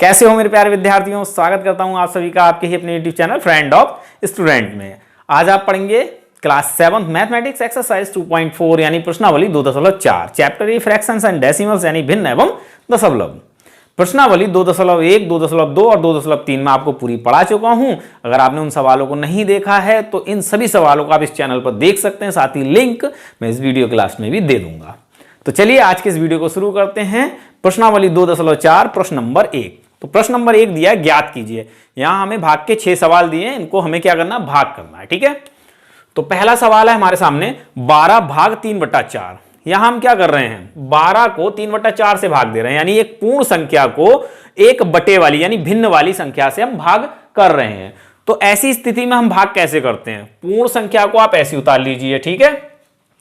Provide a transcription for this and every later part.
कैसे हो मेरे प्यारे विद्यार्थियों, स्वागत करता हूं आप सभी का आपके ही अपने YouTube channel friend of student में। आज आप पढ़ेंगे क्लास 7 मैथमेटिक्स एक्सरसाइज 2.4 यानी प्रश्नावली 2.4 chapter A fractions and decimals यानी भिन्न एवं दशमलव। प्रश्नावली 2.1, 2.2 और 2.3 में आपको पूरी पढ़ा चुका हूं। अगर आपने उन सवालों को नहीं देखा है तो इन सभी सवालों को आप इस चैनल पर देख सकते हैं, साथ ही लिंक मैं इस वीडियो क्लास में भी दे दूंगा। तो चलिए आज के इस वीडियो को शुरू करते हैं। प्रश्नावली 2.4 प्रश्न नंबर 1। तो प्रश्न नंबर 1 दिया है, ज्ञात कीजिए। यहां हमें भाग के 6 सवाल दिए हैं, इनको हमें क्या करना, भाग करना है। ठीक है, तो पहला सवाल है हमारे सामने 12 भाग 3/4। यहां हम क्या कर रहे हैं, 12 को 3/4 से भाग दे रहे हैं, यानी एक पूर्ण संख्या को एक बटे वाली यानी भिन्न वाली संख्या से हम भाग कर रहे हैं। तो ऐसी स्थिति में हम भाग कैसे करते हैं, पूर्ण संख्या को आप ऐसी उतार लीजिए। ठीक है,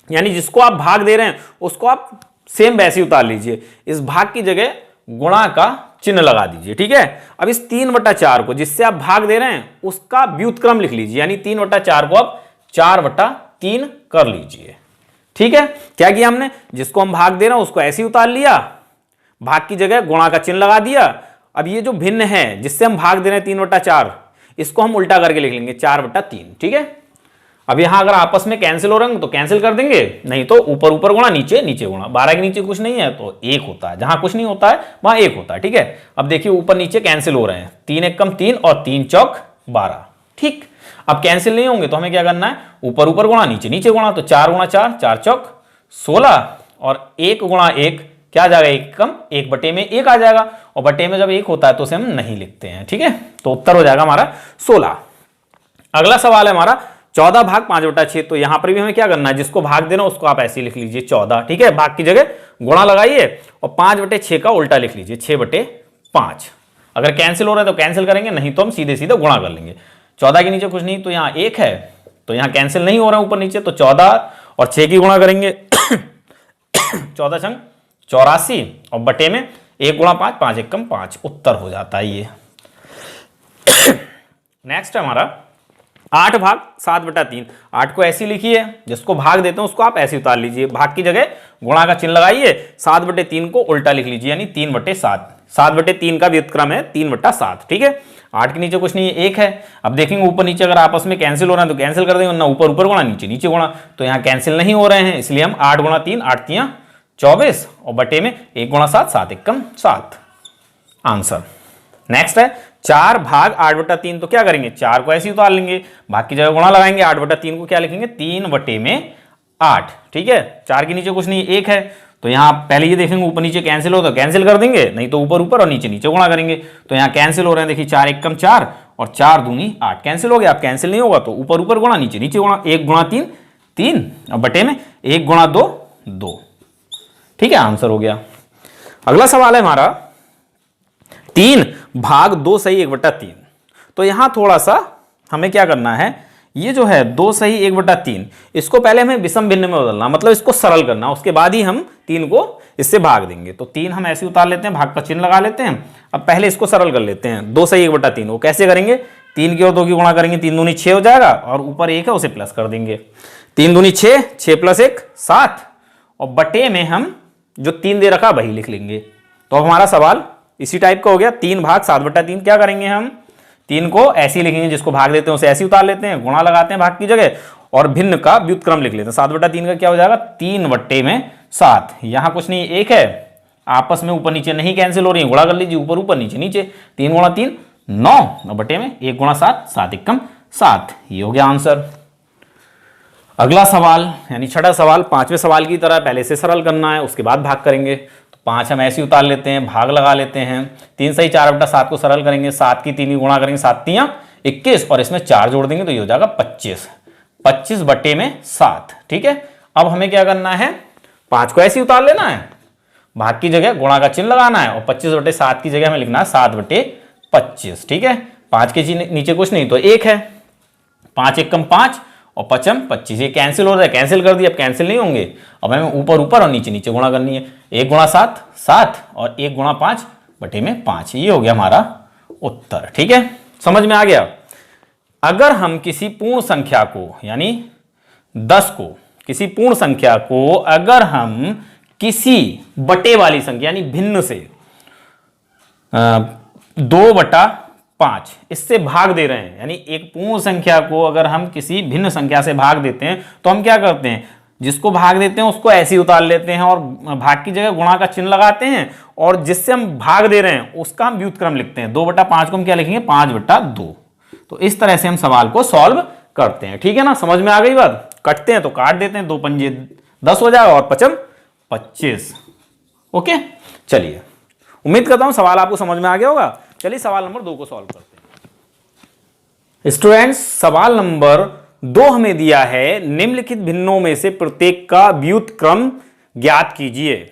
यानी जिसको आप भाग दे रहे हैं उसको आप सेम वैसे उतार लीजिए। इस भाग की जगह गुणा का चिन्ह लगा दीजिए। ठीक है, अब इस 3/4 को जिससे आप भाग दे रहे हैं उसका व्युत्क्रम लिख लीजिए, यानी 3/4 को आप 4/3 कर लीजिए। ठीक है, क्या किया हमने, जिसको हम भाग दे रहे हैं उसको ऐसे ही उतार लिया, भाग की जगह गुणा का चिन्ह लगा दिया। अब ये जो भिन्न है जिससे हम भाग दे रहे हैं 3/4, इसको हम उल्टा करके लिख लेंगे 4/3। ठीक है, अब यहां अगर आपस में कैंसिल हो रहे हैं तो कैंसिल कर देंगे, नहीं तो ऊपर ऊपर गुणा नीचे नीचे गुणा। 12 के नीचे कुछ नहीं है तो 1 होता है, जहां कुछ नहीं होता है वहां 1 होता है। ठीक है, अब देखिए ऊपर नीचे कैंसिल हो रहे हैं, 3 1 3 और 3 चौक 12। ठीक, अब कैंसिल नहीं होंगे तो हमें क्या करना है, ऊपर ऊपर गुणा नीचे नीचे गुणा। तो 4 गुणा 4, 4 चौक 16 और 1 गुणा 1 क्या आ जाएगा, 1 कम 1 बटे में 1 आ जाएगा, और बटे में जब 1 होता है तो उसे हम नहीं लिखते हैं। ठीक है, तो उत्तर हो जाएगा हमारा 16। अगला सवाल है हमारा 14 भाग 5/6। तो यहां पर भी हमें क्या करना है, जिसको भाग देना उसको आप ऐसे लिख लीजिए 14। ठीक है, भाग की जगह गुणा लगाइए और 5/6 का उल्टा लिख लीजिए 6/5। अगर कैंसिल हो रहा है तो कैंसिल करेंगे, नहीं तो हम सीधे सीधे गुणा कर लेंगे। 14 के नीचे कुछ नहीं तो यहाँ 1 है, तो यहाँ कैंसिल नहीं हो रहा है ऊपर नीचे, तो 14 और 6 की गुणा करेंगे 14 छंग 84 और बटे में 1 गुणा 5, 5 1 5, उत्तर हो जाता है ये। नेक्स्ट है हमारा 8 भाग 7/3। 8 को ऐसी लिखिए, जिसको भाग देते हैं उसको आप ऐसे उतार लीजिए, भाग की जगह गुणा का चिन्ह लगाइए, 7/3 को उल्टा लिख लीजिए, यानी 3/7। 7/3 का व्युत्क्रम है 3/7। ठीक है, 8 के नीचे कुछ नहीं है, 1 है। अब देखेंगे ऊपर नीचे अगर आपस में कैंसिल हो रहा है तो कैंसिल कर देंगे, वरना ऊपर ऊपर गुणा नीचे नीचे गुणा। तो यहाँ कैंसिल नहीं हो रहे हैं, इसलिए हम 8 गुणा 3, 8 3 24 और बटे में 1 गुणा 7, 7 1 7, आंसर। नेक्स्ट है 4 भाग 8/3। तो क्या करेंगे, 4 को ऐसे उतार लेंगे, भाग की जगह गुणा लगाएंगे, 8/3 को क्या लिखेंगे 3/8। ठीक है, 4 के नीचे कुछ नहीं 1 है, तो यहां पहले ये देखेंगे ऊपर नीचे कैंसिल हो तो कैंसिल कर देंगे, नहीं तो ऊपर ऊपर और नीचे नीचे गुणा करेंगे। तो यहाँ कैंसिल हो रहे हैं, देखिए 4 1 4 और 4 दूनी 8, कैंसिल हो गया। अब कैंसिल नहीं होगा तो ऊपर ऊपर गुणा नीचे नीचे गुणा, 1 गुणा 3 3 और बटे में 1 गुणा 2 2। ठीक है, आंसर हो गया। अगला सवाल है हमारा 3 भाग 2 सही 1/3। तो यहां थोड़ा सा हमें क्या करना है, ये जो है 2 सही 1/3, इसको पहले हमें विषम भिन्न में बदलना, मतलब इसको सरल करना, उसके बाद ही हम 3 को इससे भाग देंगे। तो 3 हम ऐसे उतार लेते हैं, भाग का चिन्ह लगा लेते हैं। अब पहले इसको सरल कर लेते हैं, 2 सही 1/3। वो कैसे करेंगे, 3 की और 2 की गुणा करेंगे, 3 दूनी 6 हो जाएगा और ऊपर 1 है उसे प्लस कर देंगे, 3 दूनी 6, 6 + 1 7 और बटे में हम जो 3 दे रखा वही लिख लेंगे। तो अब हमारा सवाल इसी टाइप का हो गया। 3 भाग 7/3 क्या करेंगे, हम 3 को ऐसे ही लिखेंगे, जिसको भाग देते हैं उसे ऐसे उतार लेते हैं, गुणा लगाते हैं भाग की जगह और भिन्न का व्युत्क्रम लिख लेते हैं। 7/3 का क्या हो जाएगा 3/7। यहां कुछ नहीं 1 है, आपस में ऊपर नीचे नहीं कैंसिल हो रही है, गुणा कर लीजिए ऊपर ऊपर नीचे नीचे, 3 गुणा 3 9 और बटे में 1 गुणा 7, 7 1 7। ये हो गया आंसर। अगला सवाल यानी छठा सवाल 5वें सवाल की तरह पहले से सरल करना है, उसके बाद भाग करेंगे। 5 हम ऐसे उतार लेते हैं, भाग लगा लेते हैं, 3 सही 4/7 को सरल करेंगे, 7 की 3 की गुणा करेंगे, 7 3 21 और इसमें 4 जोड़ देंगे तो ये हो जाएगा 25, 25 बटे में 7। ठीक है, अब हमें क्या करना है, 5 को ऐसे उतार लेना है, भाग की जगह गुणा का चिन्ह लगाना है और 25/7 की जगह हमें लिखना है 7/25। ठीक है, 5 के नीचे कुछ नहीं तो 1 है, 5 1 5 और 5 25, ये कैंसिल हो रहा है, कैंसिल कर दिया। अब कैंसिल नहीं होंगे, अब हमें ऊपर ऊपर और नीचे नीचे गुणा करनी है, 1 गुणा 7 7 और 1 गुणा 5 बटे में 5। ये हो गया हमारा उत्तर। ठीक है, समझ में आ गया। अगर हम किसी पूर्ण संख्या को यानी 10 को, किसी पूर्ण संख्या को अगर हम किसी बटे वाली संख्या यानी भिन्न से 2/5 इससे भाग दे रहे हैं, यानी एक पूर्ण संख्या को अगर हम किसी भिन्न संख्या से भाग देते हैं तो हम क्या करते हैं, जिसको भाग देते हैं उसको ऐसे ही उतार लेते हैं और भाग की जगह गुणा का चिन्ह लगाते हैं, और जिससे हम भाग दे रहे हैं उसका हम व्युत्क्रम लिखते हैं। 2/5 को हम क्या लिखेंगे, 5/2। तो इस तरह से हम सवाल को सॉल्व करते हैं। ठीक है ना, समझ में आ गई बात। कटते हैं तो काट देते हैं, 2 पंजे 10 हो जाएगा और 5 25। ओके, चलिए उम्मीद करता हूं सवाल आपको समझ में आ गया होगा। चलिए सवाल नंबर 2 को सॉल्व करते हैं। स्टूडेंट्स, सवाल नंबर 2 हमें दिया है, निम्नलिखित भिन्नों में से प्रत्येक का व्युत्क्रम ज्ञात कीजिए।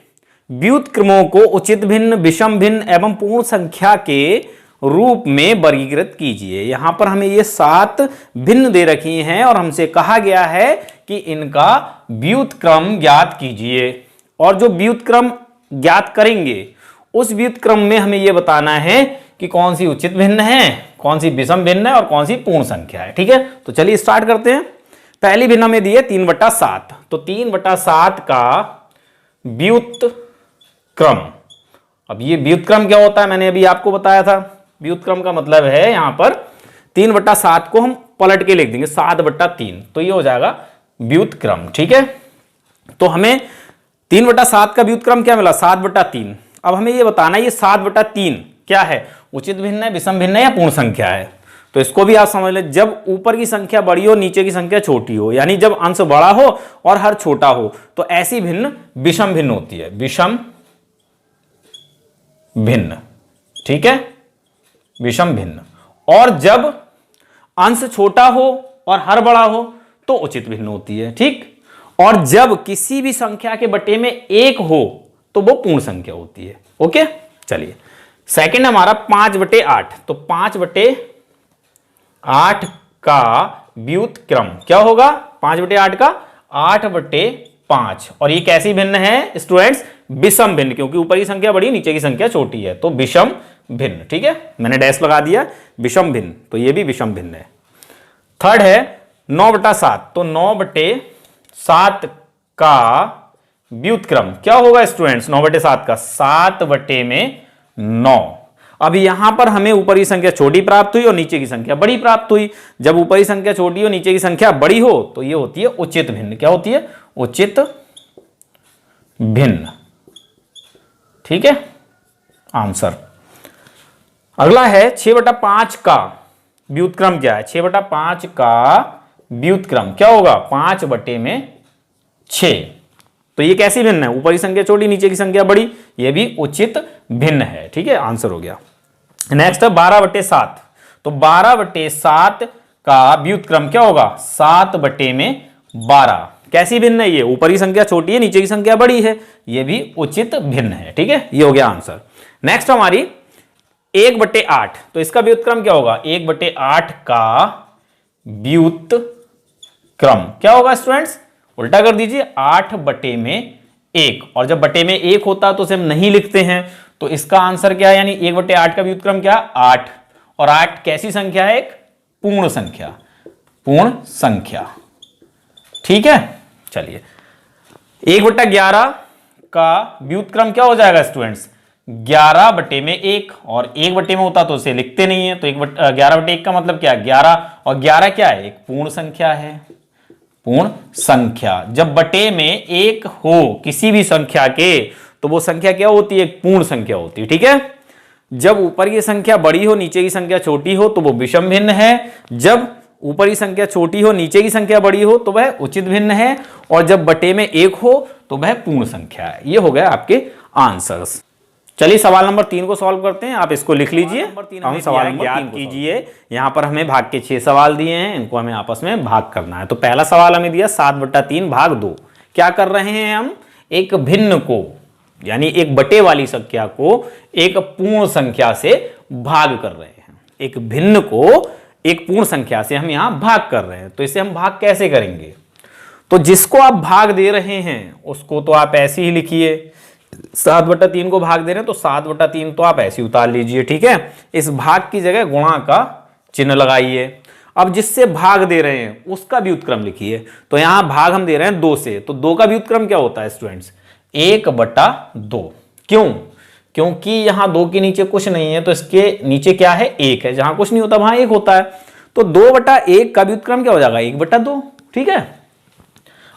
व्युत्क्रमों को उचित भिन्न, विषम भिन्न एवं पूर्ण संख्या के रूप में वर्गीकृत कीजिए। यहां पर हमें ये 7 भिन्न दे रखी हैं और हमसे कहा गया है कि इनका व्युत्क्रम ज्ञात कीजिए, और जो व्युत्क्रम ज्ञात करेंगे उस व्युत्क्रम में हमें यह बताना है कि कौन सी उचित भिन्न है, कौन सी विषम भिन्न है और कौन सी पूर्ण संख्या है। ठीक है, तो चलिए स्टार्ट करते हैं। पहली भिन्न में दी है 3/7, तो 3/7 का व्युत्क्रम। अब ये व्युत्क्रम क्या होता है, मैंने अभी आपको बताया था। व्युत्क्रम का मतलब है यहां पर 3/7 को हम पलट के लिख देंगे 7/3, तो ये हो जाएगा व्युत्क्रम। ठीक है, तो हमें 3/7 का व्युत्क्रम क्या मिला, 7/3। अब हमें ये बताना है ये 7/3 क्या है, उचित भिन्न है, विषम भिन्न है या पूर्ण संख्या है। तो इसको भी आप समझ लें, जब ऊपर की संख्या बड़ी हो नीचे की संख्या छोटी हो, यानी जब अंश बड़ा हो और हर छोटा हो, तो ऐसी भिन्न विषम भिन्न होती है, विषम भिन्न। ठीक है, विषम भिन्न। और जब अंश छोटा हो और हर बड़ा हो तो उचित भिन्न होती है। ठीक, और जब किसी भी संख्या के बटे में 1 हो तो वो पूर्ण संख्या होती है। ओके, चलिए सेकंड हमारा 5/8, तो 5/8 का व्युत्क्रम क्या होगा, 5/8 का 8/5, और ये कैसी भिन्न है स्टूडेंट्स, विषम भिन्न, क्योंकि ऊपर की संख्या बड़ी नीचे की संख्या छोटी है, तो विषम भिन्न। ठीक है, मैंने डैश लगा दिया, विषम भिन्न, तो ये भी विषम भिन्न है। थर्ड है 9/7, तो 9/7 का व्युत्क्रम क्या होगा स्टूडेंट्स, 9/7 का 7/9। अब यहां पर हमें ऊपर की संख्या छोटी प्राप्त हुई और नीचे की संख्या बड़ी प्राप्त हुई। जब ऊपर की संख्या छोटी हो नीचे की संख्या बड़ी हो तो ये होती है उचित भिन्न। क्या होती है, उचित भिन्न। ठीक है, आंसर। अगला है 6/5 का व्युत्क्रम क्या है, 6/5 का व्युत्क्रम क्या होगा, 5/6। तो ये कैसी भिन्न है, ऊपर की संख्या छोटी नीचे की संख्या बड़ी, ये भी उचित भिन्न है। ठीक है, आंसर हो गया। नेक्स्ट है 12/7, तो 12/7 का व्युत्क्रम क्या होगा, 7/12। कैसी भिन्न है ये, ऊपर की संख्या छोटी है नीचे की संख्या बड़ी है, ये भी उचित भिन्न है। ठीक है, ये हो गया आंसर। नेक्स्ट हमारी 1/8, तो इसका व्युत्क्रम क्या होगा, 1/8 का व्युत्क्रम क्या होगा स्टूडेंट्स, उल्टा कर दीजिए, 8/1, और जब बटे में 1 होता है तो उसे हम नहीं लिखते हैं, तो इसका आंसर क्या है, यानी 1/8 का व्युत्क्रम क्या, 8, और 8 कैसी संख्या है, एक पूर्ण संख्या, पूर्ण संख्या। ठीक है, चलिए 1/11 का व्युत्क्रम क्या हो जाएगा स्टूडेंट्स, 11/1, और 1/में होता तो उसे लिखते नहीं है, तो 11/1 का मतलब क्या है, 11, और 11 क्या है, एक पूर्ण संख्या है, पूर्ण संख्या। जब बटे में 1 हो किसी भी संख्या के तो वो संख्या क्या होती है, एक पूर्ण संख्या होती है। ठीक है, जब ऊपर की संख्या बड़ी हो नीचे की संख्या छोटी हो तो वो विषम भिन्न है, जब ऊपर की संख्या छोटी हो नीचे की संख्या बड़ी हो तो वह उचित भिन्न है, और जब बटे में 1 हो तो वह पूर्ण संख्या है। ये हो गया आपके आंसर्स। चलिए सवाल नंबर 3 को सॉल्व करते हैं, आप इसको लिख लीजिए। हम सवाल नंबर 3 कीजिए। यहाँ पर हमें भाग के 6 सवाल दिए हैं, इनको हमें आपस में भाग करना है। तो पहला सवाल हमें दिया 7/3 भाग 2। क्या कर रहे हैं हम, एक भिन्न को, यानी एक बटे वाली संख्या को एक पूर्ण संख्या से भाग कर रहे हैं। एक भिन्न को एक पूर्ण संख्या से हम यहां भाग कर रहे हैं, तो इसे हम भाग कैसे करेंगे, तो जिसको आप भाग दे रहे हैं उसको तो आप ऐसे ही लिखिए, 7/3 को भाग दे रहे हैं तो 7/3 तो आप ऐसे उतार लीजिए। ठीक है, इस भाग की जगह गुणा का चिन्ह लगाइए। अब जिससे भाग दे रहे हैं उसका व्युत्क्रम लिखिए, तो यहां भाग हम दे रहे हैं 2 से, तो 2 का व्युत्क्रम क्या होता है स्टूडेंट्स, 1/2। क्यों, क्योंकि यहाँ 2 के नीचे कुछ नहीं है तो इसके नीचे क्या है, 1 है। जहां कुछ नहीं होता वहां 1 होता है, तो 2/1 का व्युत्क्रम क्या हो जाएगा, 1/2। ठीक है,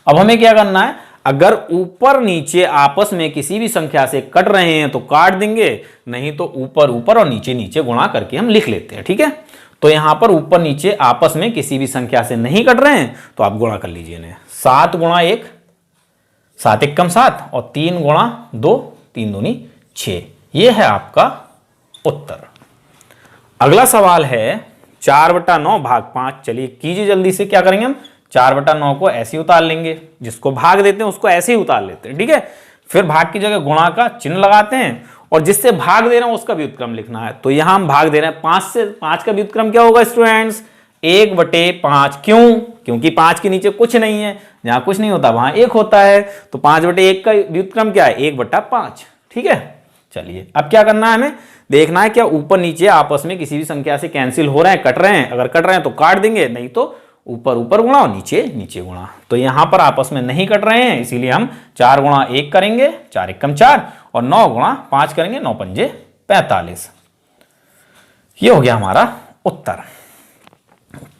अब हमें क्या करना है, अगर ऊपर नीचे आपस में किसी भी संख्या से कट रहे हैं तो काट देंगे, नहीं तो ऊपर ऊपर और नीचे नीचे गुणा करके हम लिख लेते हैं। ठीक है, तो यहां पर ऊपर नीचे आपस में किसी भी संख्या से नहीं कट रहे हैं तो आप गुणा कर लीजिए इन्हें। 7 × 1 7 × 1 7 और 3 × 2 3 दूनी 6। यह है आपका उत्तर। अगला सवाल है 4/9 भाग 5। चलिए कीजिए जल्दी से, क्या करेंगे हम 4/9 को ऐसे ही उतार लेंगे, जिसको भाग देते हैं उसको ऐसे ही उतार लेते हैं। ठीक है, फिर भाग की जगह गुणा का चिन्ह लगाते हैं और जिससे भाग दे रहे हैं उसका व्युत्क्रम लिखना है। तो यहां हम भाग दे रहे हैं 5 से, 5 का व्युत्क्रम क्या होगा स्टूडेंट्स, 1/5। क्यों, क्योंकि 5 के नीचे कुछ नहीं है, जहां कुछ नहीं होता वहां 1 होता है, तो 5/1 का व्युत्क्रम क्या है, 1/5। ठीक है, चलिए अब क्या करना है, हमें देखना है क्या ऊपर नीचे आपस में किसी भी संख्या से कैंसिल हो रहे हैं, कट रहे हैं। अगर कट रहे हैं तो काट देंगे, नहीं तो ऊपर ऊपर गुणा और नीचे नीचे गुणा। तो यहां पर आपस में नहीं कट रहे हैं, इसीलिए हम 4 × 1 करेंगे, 4 × 1 4 और 9 × 5 करेंगे, 9 × 5 45। ये हो गया हमारा उत्तर।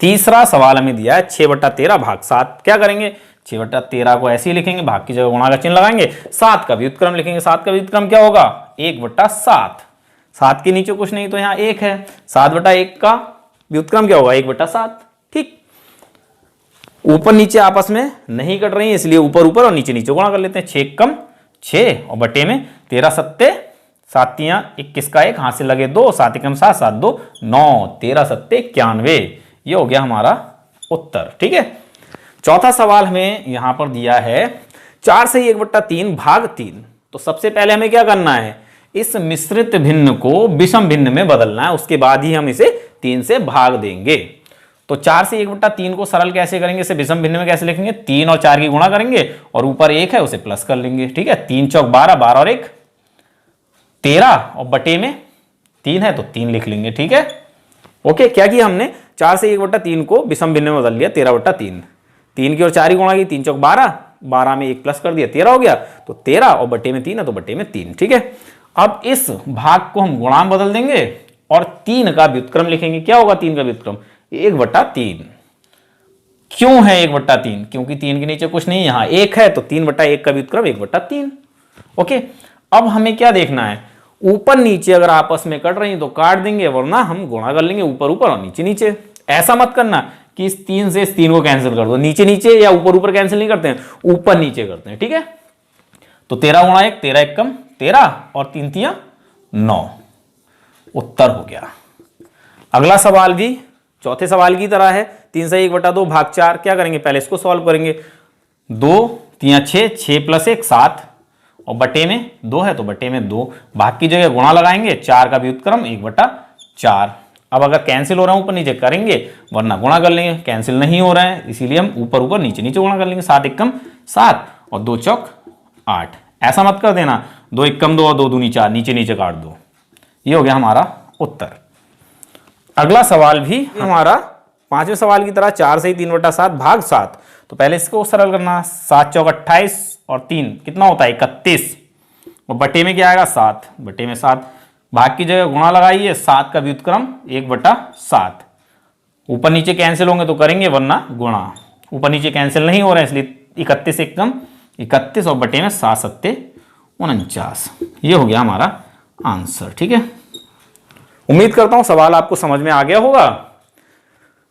तीसरा सवाल हमें दिया है 6/13 भाग 7। क्या करेंगे, 6/13 को ऐसे ही लिखेंगे, भाग की जगह गुणा का चिन्ह लगाएंगे, 7 का व्युत्क्रम लिखेंगे। 7 का व्युत्क्रम क्या होगा, 1/7। 7 के नीचे कुछ नहीं तो यहाँ 1 है, 7/1 का व्युत्क्रम क्या होगा, 1/7। ठीक, ऊपर नीचे आपस में नहीं कट रही है, इसलिए ऊपर ऊपर और नीचे नीचे गुणा कर लेते हैं। 6 × 6 और बटे में 13 7 7 21 का 1 हाथ से लगे 2, 7 × 7 7 2 9 13 7 91। ये हो गया हमारा उत्तर। ठीक है, चौथा सवाल हमें यहां पर दिया है 4 से 1/3 भाग 3। तो सबसे पहले हमें क्या करना है, इस मिश्रित भिन्न को विषम भिन्न में बदलना है, उसके बाद ही हम इसे 3 से भाग देंगे। तो 4 से 1/3 को सरल कैसे करेंगे, इसे विषम भिन्न में कैसे लिखेंगे, 3 और 4 की गुणा करेंगे और ऊपर 1 है उसे प्लस कर लेंगे। ठीक है, 3 चौक 12, 12 और 1 13 और बटे में 3 है तो 3 लिख लेंगे। ठीक है, ओके, क्या किया हमने, 4 से 1/3 को विषम भिन्न में बदल लिया, 13/3। 3 की और 4 की गुणा की, 3 चौक 12, 12 में 1 प्लस कर दिया, 13 हो गया। तो 13 और बटे में 3 है तो बटे में 3। ठीक है, अब इस भाग को हम गुणा में बदल देंगे और 3 का व्युत्क्रम लिखेंगे। क्या होगा 3 का व्युत्क्रम, 1/3। क्यों है 1/3, क्योंकि 3 के नीचे कुछ नहीं, यहां 1 है, तो 3/1 का व्युत्क्रम 1/3। ओके, अब हमें क्या देखना है, ऊपर नीचे अगर आपस में कट रही तो काट देंगे, वरना हम गुणा कर लेंगे ऊपर ऊपर और नीचे नीचे। ऐसा मत करना कि इस 3 से इस 3 को कैंसिल कर दो, नीचे नीचे या ऊपर ऊपर कैंसिल नहीं करते हैं, ऊपर नीचे करते हैं। ठीक है, तो 13 × 1 13 × 1 13 और 3 × 3 9। उत्तर हो गया। अगला सवाल भी चौथे सवाल की तरह है, 3 से 1/2 भाग 4। क्या करेंगे, पहले इसको सॉल्व करेंगे। 2 3 6 6 + 1 7 और बटे में 2 है तो बटे में 2, भाग की जगह गुणा लगाएंगे, 4 का व्युत्क्रम 1/4। अब अगर कैंसिल हो रहा है ऊपर नीचे करेंगे, वरना गुणा कर लेंगे, कैंसिल नहीं हो रहा है इसीलिए हम ऊपर ऊपर नीचे नीचे गुणा कर लेंगे। 7 × 1 7 और 2 चौक 8। ऐसा मत कर देना 2 × 1 2 और 2 दूनी 4, नीचे नीचे काट दो। ये हो गया हमारा उत्तर। अगला सवाल भी हमारा पांचवें सवाल की तरह 4 से 3/7 भाग 7। तो पहले इसको सरल करना, 7 चौक 28 और 3 कितना होता है 31 और बटे में क्या आएगा 7, बटे में 7, भाग की जगह गुणा लगाइए, 7 का व्युत्क्रम 1/7। 49 नीचे कैंसिल होंगे तो करेंगे, वरना गुणा। ऊपर नीचे कैंसिल नहीं हो रहा है इसलिए 31 × 1 31 और बटे में 7 7 49। ये हो गया हमारा आंसर। ठीक है, उम्मीद करता हूं सवाल आपको समझ में आ गया होगा।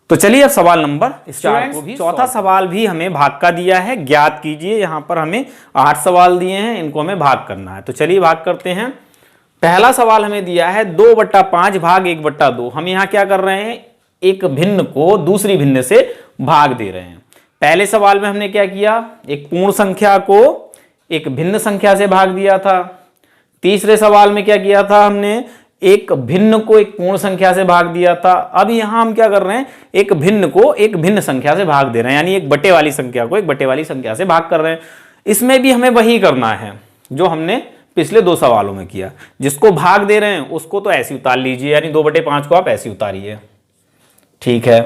तो चलिए अब सवाल नंबर 4 को भी, चौथा सवाल भी हमें भाग का दिया है, ज्ञात कीजिए। यहां पर हमें 8 सवाल दिए हैं, इनको हमें भाग करना है। तो चलिए भाग करते हैं। पहला सवाल हमें दिया है 2/5 भाग 1/2। हम यहां क्या कर रहे हैं, एक भिन्न को दूसरी भिन्न से भाग दे रहे हैं। पहले सवाल में हमने क्या किया, एक पूर्ण संख्या को एक भिन्न संख्या से भाग दिया था। तीसरे सवाल में क्या किया था, हमने एक भिन्न को एक पूर्ण संख्या से भाग दिया था। अब यहां हम क्या कर रहे हैं, एक भिन्न को एक भिन्न संख्या से भाग दे रहे हैं, यानी एक बटे वाली संख्या को एक बटे वाली संख्या से भाग कर रहे हैं। इसमें भी हमें वही करना है जो हमने पिछले 2 सवालों में किया। जिसको भाग दे रहे हैं उसको तो ऐसे उतार लीजिए, यानी 2/5 को आप ऐसे उतारिए। ठीक है,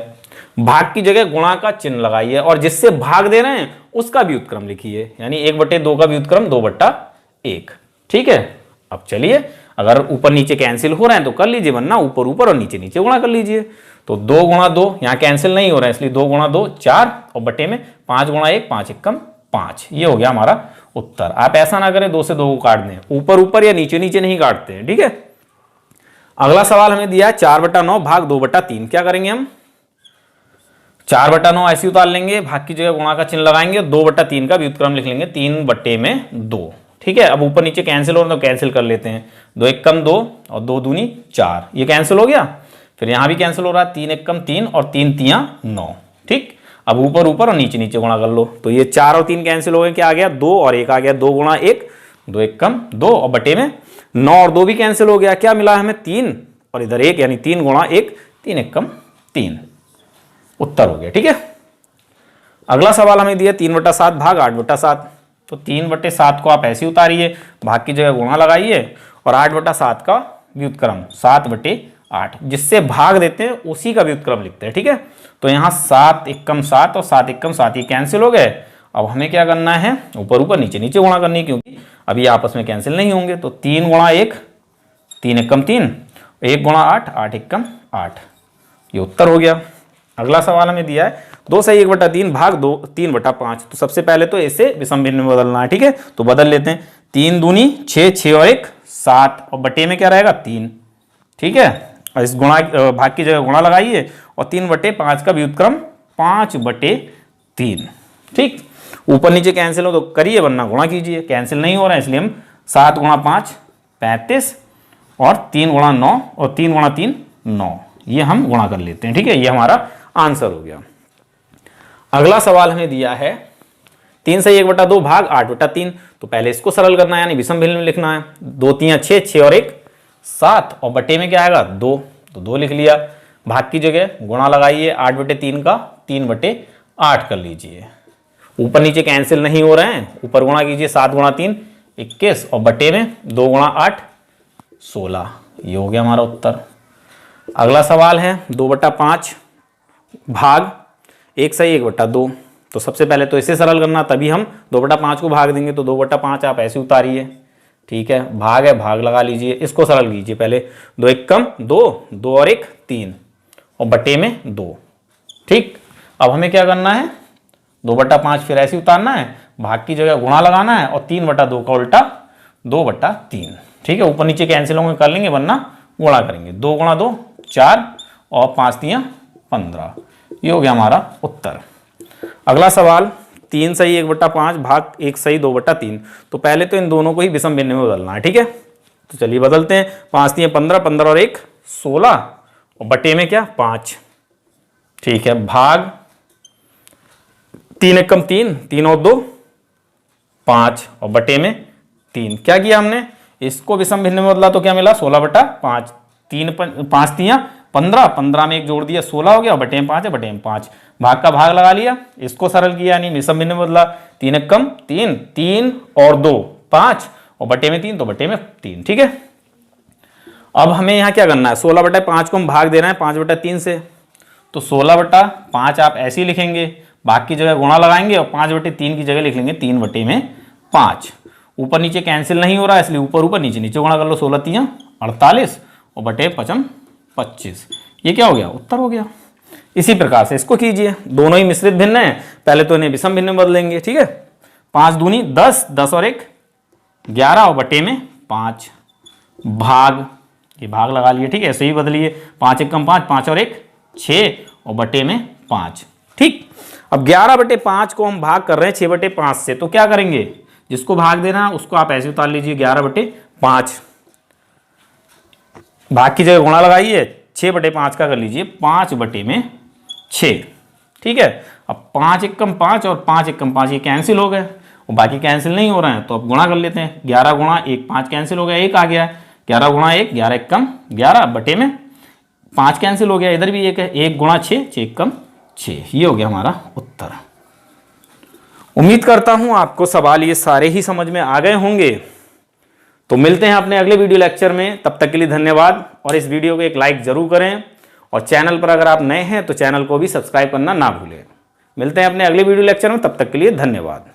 भाग की जगह गुणा का चिन्ह लगाइए और जिससे भाग दे रहे हैं उसका व्युत्क्रम लिखिए, यानी 1/2 का व्युत्क्रम 2/1। ठीक है, अब चलिए अगर ऊपर नीचे कैंसिल हो रहे हैं तो कर लीजिए, वरना ऊपर ऊपर और नीचे नीचे गुणा कर लीजिए। तो 2 गुणा 2 यहाँ कैंसिल नहीं हो रहा है, इसलिए 2 गुणा 2 4 और बटे में 5 गुणा 1 5 एकम 5। ये हो गया हमारा उत्तर। आप ऐसा ना करें 2 से 2 को काट दें, ऊपर ऊपर या नीचे नीचे नहीं काटते हैं, ठीक है। अगला सवाल हमें दिया है 4/9 भाग 2/3। क्या करेंगे हम, 4/9 ऐसे उतार लेंगे, भाग की जगह गुणा का चिन्ह लगाएंगे, 2/3 का व्युत्क्रम लिख लेंगे 3/2। ठीक है, अब ऊपर नीचे कैंसिल हो रहा है तो कैंसिल कर लेते हैं, 2 एकम 2 और 2 दूनी 4, ये कैंसिल हो गया। फिर यहां भी कैंसिल हो रहा है, 3 एकम 3 और 3 तियां 9। ठीक, अब ऊपर ऊपर और नीचे नीचे गुणा कर लो, तो ये 4 और 3 कैंसिल हो गए, क्या आ गया 2 और 1 आ गया, 2 गुणा 1 2 एकम 2 और बटे में 9 और 2 भी कैंसिल हो गया, क्या मिला हमें 3 और इधर 1, यानी 3 गुणा 1 3 एकम 3, उत्तर हो गया। ठीक है, अगला सवाल हमें दिया 3/7 भाग 8/7। तो 3/7 को आप ऐसे उतारिए, भाग की जगह गुणा लगाइए और 8/7 का व्युत्क्रम 7/8, जिससे भाग देते हैं उसी का व्युत्क्रम लिखते हैं। ठीक है, तो यहाँ 7 एकम 7 और 7 एकम 7 ये कैंसिल हो गए। अब हमें क्या करना है, ऊपर ऊपर नीचे नीचे गुणा करनी है, क्योंकि अभी आपस में कैंसिल नहीं होंगे। तो 3 गुणा 1 3 एकम 3, 1 गुणा 8 8 एकम 8, ये उत्तर हो गया। अगला सवाल हमें दिया है 2 से 1/3 भाग 2 3/5। तो सबसे पहले तो इसे विषम भिन्न में बदलना है। ठीक है, तो बदल लेते हैं, 3 दूनी 6 6 और 1 7 और बटे में क्या रहेगा 3। ठीक है, और इस गुणा भाग की जगह गुणा लगाइए और 3/5 का व्युत्क्रम 5/3। ठीक, ऊपर नीचे कैंसिल हो तो करिए, वरना गुणा कीजिए, कैंसिल नहीं हो रहा है इसलिए हम 7 गुणा 5 35 और 3 गुणा 9 और 3 गुणा 3 9, ये हम गुणा कर लेते हैं। ठीक है, ये हमारा आंसर हो गया। अगला सवाल हमें दिया है 3 से 1/2 भाग 8/3। तो पहले इसको सरल करना है, यानी विषम भिन्न में लिखना है, 2 3 6 6 और 1 7 और बटे में क्या आएगा 2, तो 2 लिख लिया। भाग की जगह गुणा लगाइए, 8/3 का 3/8 कर लीजिए, ऊपर नीचे कैंसिल नहीं हो रहे हैं, ऊपर गुणा कीजिए, 7 गुणा 3 21 और बटे में 2 गुणा 8 16, ये हो गया हमारा उत्तर। अगला सवाल है 2/5 भाग 1 से 1/2। तो सबसे पहले तो इसे सरल करना, तभी हम 2/5 को भाग देंगे। तो 2/5 आप ऐसे उतारिए, ठीक है, भाग है भाग लगा लीजिए, इसको सरल कीजिए पहले, 2 एकम 2 2 और 1 3 और बटे में 2। ठीक, अब हमें क्या करना है, 2/5 फिर ऐसे उतारना है, भाग की जगह गुणा लगाना है और 3/2 का उल्टा 2/3। ठीक है, ऊपर नीचे कैंसिल होंगे कर लेंगे, वरना गुणा करेंगे, 2 गुणा 2 4 और 5 3 15, ये हो गया हमारा उत्तर। अगला सवाल 3 से 1/5 भाग 1 से 2/3। तो पहले तो इन दोनों को ही विषम भिन्न में बदलना है। ठीक है, तो चलिए बदलते हैं, 5 3 15 15 और 1 16 और बटे में क्या 5। ठीक है, भाग 3 एकम 3 3 और 2 5 और बटे में 3। क्या किया हमने, इसको विषम भिन्न में बदला तो क्या मिला 16/5, 3 5 3 15 15 में 1 जोड़ दिया 16 हो गया, और बटे में 5 है, बटे में 5, भाग का भाग लगा लिया, इसको सरल किया, यानी विषम भिन्न में बदला, 3 एकम 3 3 और 2 5 और बटे में 3, तो बटे में 3। ठीक है, अब हमें यहाँ क्या करना है, 16/5 को हम भाग दे रहे हैं 5/3 से, तो 16/5 आप ऐसे ही लिखेंगे, भाग की जगह गुणा लगाएंगे और 5/3 की जगह लिख लेंगे 3/5। ऊपर नीचे कैंसिल नहीं हो रहा है, इसलिए ऊपर ऊपर नीचे नीचे गुणा कर लो, 16 3 48 और बटे 5 25, ये क्या हो गया उत्तर हो गया। इसी प्रकार से इसको कीजिए, दोनों ही मिश्रित भिन्न है, पहले तो इन्हें विषम भिन्न में बदलेंगे। ठीक है, 5 दूनी 10 10 और 1 11 और बटे में 5, भाग ये भाग लगा लिए। ठीक है, ऐसे ही बदलिए, 5 एकम 5 5 और 1 6 और बटे में 5। ठीक, अब 11/5 को हम भाग कर रहे हैं 6/5 से, तो क्या करेंगे, जिसको भाग देना है उसको आप ऐसे उतार लीजिए, 11/5, भाग की जगह गुणा लगाइए, 6/5 का कर लीजिए 5/6। ठीक है, अब 5 एकम 5 और 5 एकम 5 ये कैंसिल हो गए और बाकी कैंसिल नहीं हो रहे हैं, तो अब गुणा कर लेते हैं, 11 गुणा 1 5 कैंसिल हो गया, 1 आ गया, 11 गुणा 1 11 एकम 11 बटे में 5 कैंसिल हो गया, इधर भी 1 है, 1 गुणा 6 6 एकम 6, ये हो गया हमारा उत्तर। उम्मीद करता हूं आपको सवाल ये सारे ही समझ में आ गए होंगे। तो मिलते हैं अपने अगले वीडियो लेक्चर में, तब तक के लिए धन्यवाद, और इस वीडियो को एक लाइक जरूर करें, और चैनल पर अगर आप नए हैं तो चैनल को भी सब्सक्राइब करना ना भूलें। मिलते हैं अपने अगले वीडियो लेक्चर में, तब तक के लिए धन्यवाद।